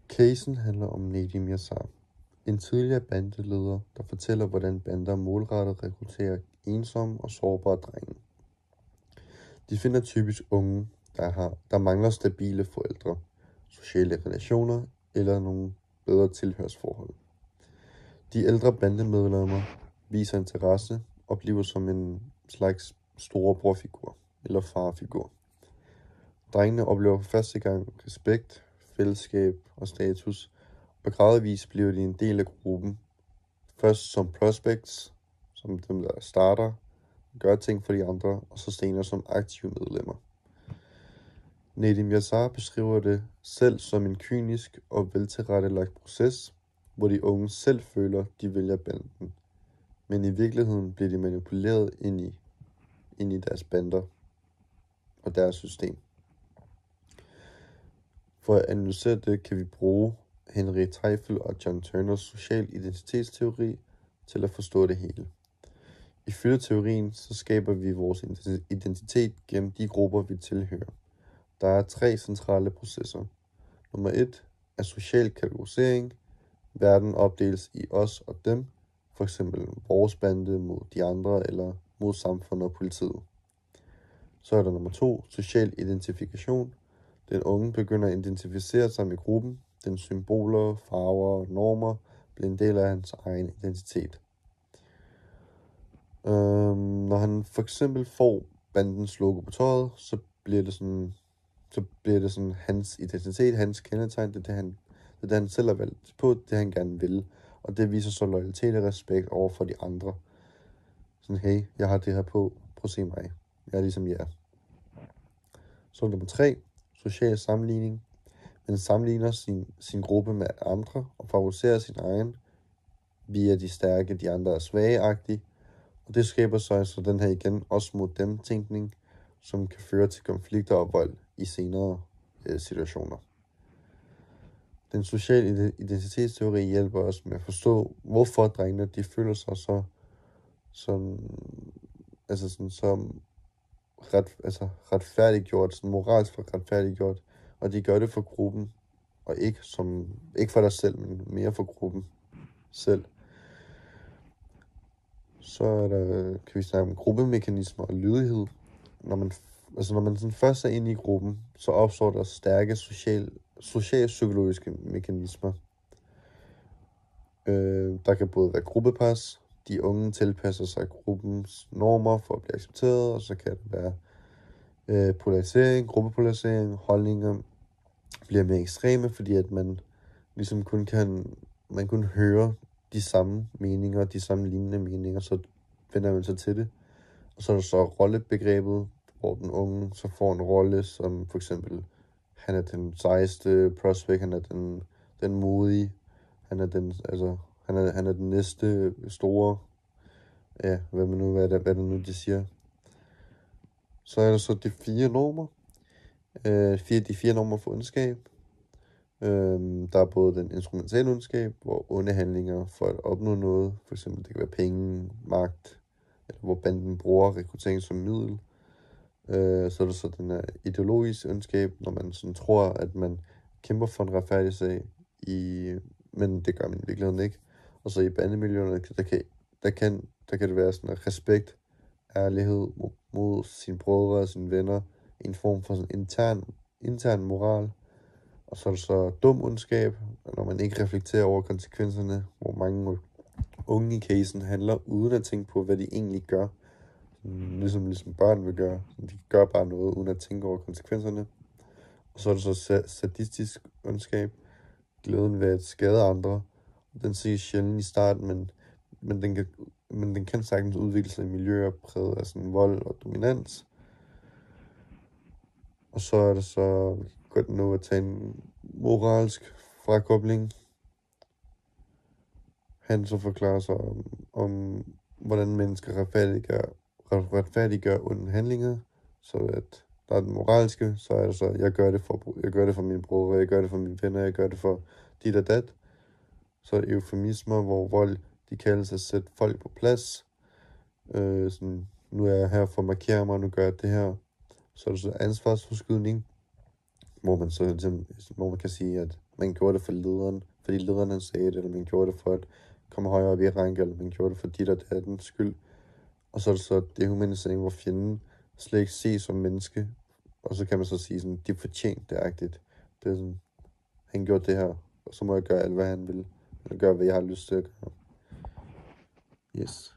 Casen handler om Nedim Yassar, en tidligere bandeleder, der fortæller, hvordan bander målrettet rekrutterer ensomme og sårbare drenge. De finder typisk unge, der mangler stabile forældre, sociale relationer eller nogle bedre tilhørsforhold. De ældre bandemedlemmer viser interesse og bliver som en slags storebrorfigur eller farfigur. Drengene oplever for første gang respekt, fællesskab og status, og gradvist bliver de en del af gruppen. Først som prospects, som dem der starter, gør ting for de andre, og så senere som aktive medlemmer. Nedim Yassar beskriver det selv som en kynisk og veltilrettelagt proces, hvor de unge selv føler, de vælger banden. Men i virkeligheden bliver de manipuleret ind i deres bander og deres system. For at analysere det, kan vi bruge Henry Teifel og John Turners social identitetsteori til at forstå det hele. Ifølge teorien, så skaber vi vores identitet gennem de grupper, vi tilhører. Der er 3 centrale processer. Nummer 1 er social kategorisering. Verden opdeles i os og dem, for eksempel vores bande mod de andre eller mod samfundet og politiet. Så er der nummer 2, social identifikation. Den unge begynder at identificere sig med gruppen. Den symboler, farver og normer bliver en del af hans egen identitet. Når han for eksempel får bandens logo på tøjet, så bliver det sådan hans identitet, hans kendetegn, det er det han selv har valgt på, det han gerne vil. Og det viser så loyalitet og respekt over for de andre. Sådan, hey, jeg har det her på, prøv at se mig. Jeg er ligesom jer. Så nummer 3, social sammenligning. Man sammenligner sin gruppe med andre og favoriserer sin egen. Vi er de stærke, de andre er svageagtige. Og det skaber så den her igen også mod dem tænkning, som kan føre til konflikter og vold i senere situationer. Den sociale identitetsteori hjælper os med at forstå, hvorfor drengene de føler sig så retfærdiggjort, sådan moralsk retfærdiggjort, og de gør det for gruppen, og ikke for dig selv, men mere for gruppen selv. Så kan vi snakke om gruppemekanismer og lydighed. Når man sådan først er inde i gruppen, så opstår der stærke socialpsykologiske mekanismer. Der kan både være gruppepres, de unge tilpasser sig gruppens normer for at blive accepteret, og så kan det være polarisering, gruppepolarisering, holdninger bliver mere ekstreme, fordi at man ligesom kun høre de samme meninger, de samme lignende meninger, så vender man sig til det. Og så er der så rollebegrebet, hvor den unge så får en rolle, som for eksempel, han er den sejeste prospect, han er den modige, han er den næste store, ja, hvad det nu de siger. Så er der så de 4 normer, de 4 normer for ondskab. Der er både den instrumentelle ondskab, hvor onde handlinger for at opnå noget, for eksempel det kan være penge, magt, eller hvor banden bruger rekruttering som middel. Så er der så den her ideologiske ondskab, når man sådan tror, at man kæmper for en retfærdig sag, men det gør man i virkeligheden ikke. Og så i bandemiljøerne, der kan det være sådan en respekt, ærlighed mod sine brødre og sine venner, en form for sådan intern moral. Og så er der så dum ondskab, når man ikke reflekterer over konsekvenserne, hvor mange unge i casen handler uden at tænke på, hvad de egentlig gør. Ligesom børn vil gøre. De gør bare noget uden at tænke over konsekvenserne. Og så er der så sadistisk ondskab, glæden ved at skade andre. Den ses sjældent i starten, men den kan sagtens udvikle sig i miljøer præget af sådan vold og dominans. Og så er det så godt nå at tage en moralsk frakobling. Han så forklarer sig om hvordan mennesker retfærdiggør onde handlinger. Så at der er den moralske, så er det så, jeg gør det for mine brødre, jeg gør det for mine venner, jeg gør det for dit og dat. Så er det eufemismer, hvor vold, de kaldes at sætte folk på plads. Sådan, nu er jeg her for at markere mig, nu gør jeg det her. Så er det så ansvarsforskydning, hvor man kan sige, at man gjorde det for lederen, fordi lederen han sagde det, eller man gjorde det for at komme højere op i rank, eller man gjorde det for dit og dattens skyld. Og så er det så dehumanisering, hvor fjenden slet ikke ses som menneske. Og så kan man så sige sådan, de fortjente det-agtigt. Det er sådan, han gjorde det her, og så må jeg gøre alt, hvad han vil. Eller gøre, hvad jeg har lyst til at gøre. Yes.